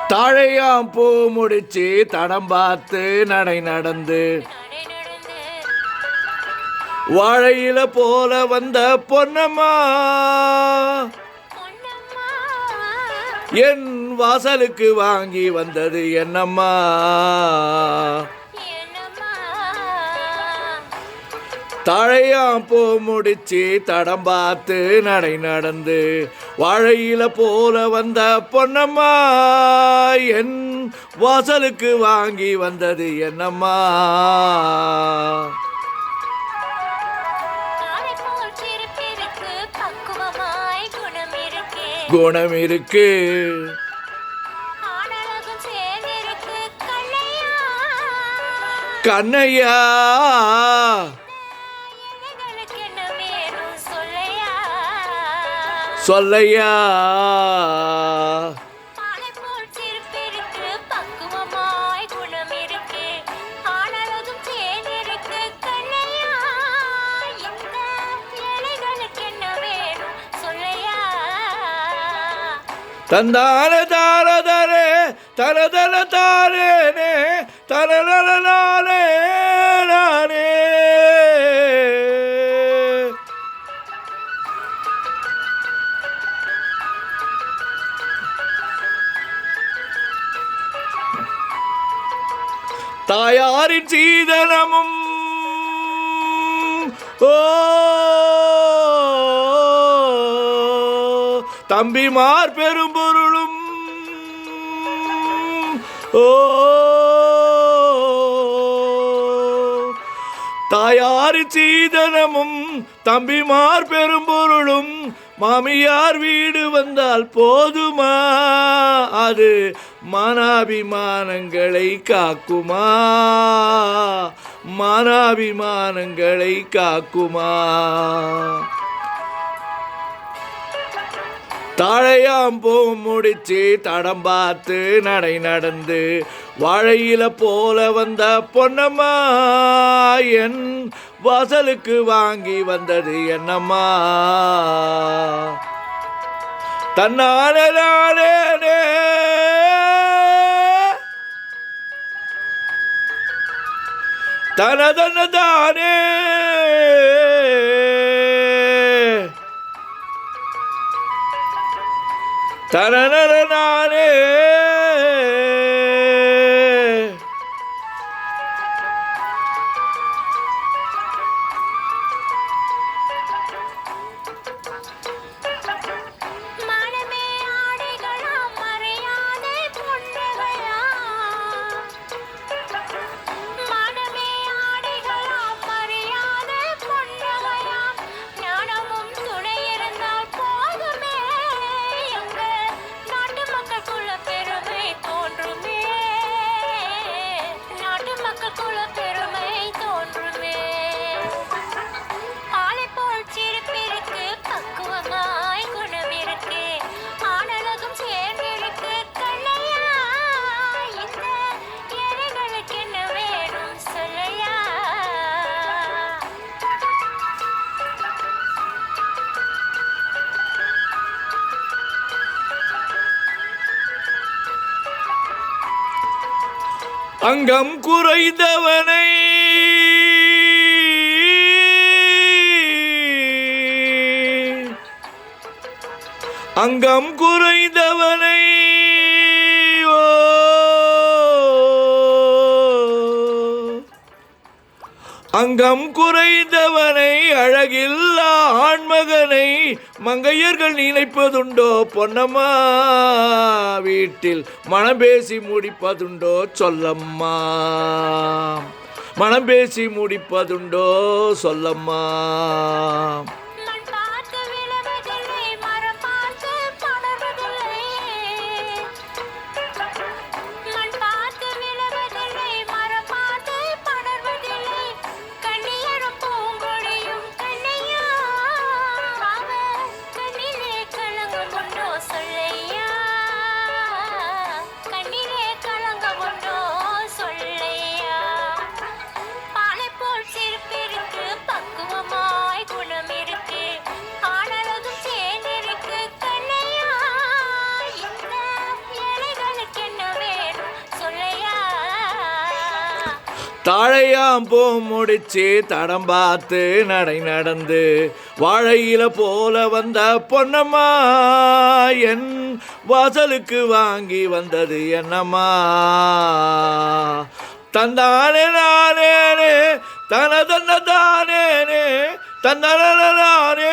தாழையாம் பூ முடிச்சு தடம் பார்த்து நடை நடந்து வாழையில போல வந்த பொன்னம்மா என் வாசலுக்கு வாங்கி வந்தது என்னம்மா. தாழையாம் பூ முடிச்சு தடம் பார்த்து நடை நடந்து வாழையில போல வந்த பொன்னம்மா என் வாசலுக்கு வாங்கி வந்தது என்னம்மா. குணம் இருக்கு கண்ணையா சொல்லையா. தந்தான தாரதரே தரதர தாரேனே தரதர நானே நானே. தாயாரின் சீதனமும் ஓ தம்பிமார் பெரும்பொருளும் ஓ தாயாரின் சீதனமும் தம்பிமார் பெரும்பொருளும் மாமியார் வீடு வந்தால் போதுமா அது மானாபிமானங்களை காக்குமா மானாபிமானங்களை காக்குமா. தாழையாம் பூ முடிச்சு தடம் பார்த்து நடை நடந்து வாழையில போல வந்த பொன்னம்மா என் வாசலுக்கு வாங்கி வந்தது என்னம்மா. தன்னானே தனதனதானே தனனே. அங்கம் குறைந்தவனை அங்கம் குறைந்தவனை அங்கம் குறைந்தவனை அழகில்லா ஆண்மகனை மங்கையர்கள் நினைப்பதுண்டோ பொன்னம்மா வீட்டில் மனம் பேசி முடிப்பதுண்டோ சொல்லம்மா மனம் பேசி முடிப்பதுண்டோ சொல்லம்மா. பக்குவமாய் குணம் இருக்கு தாழையாம் பூ முடிச்சு தடம் பார்த்து நடை நடந்து வாழையில போல வந்த பொன்னம்மா என் வாசலுக்கு வாங்கி வந்தது என்னம்மா தந்தானே நானேனே தன தன்ன தானேனே தந்தனே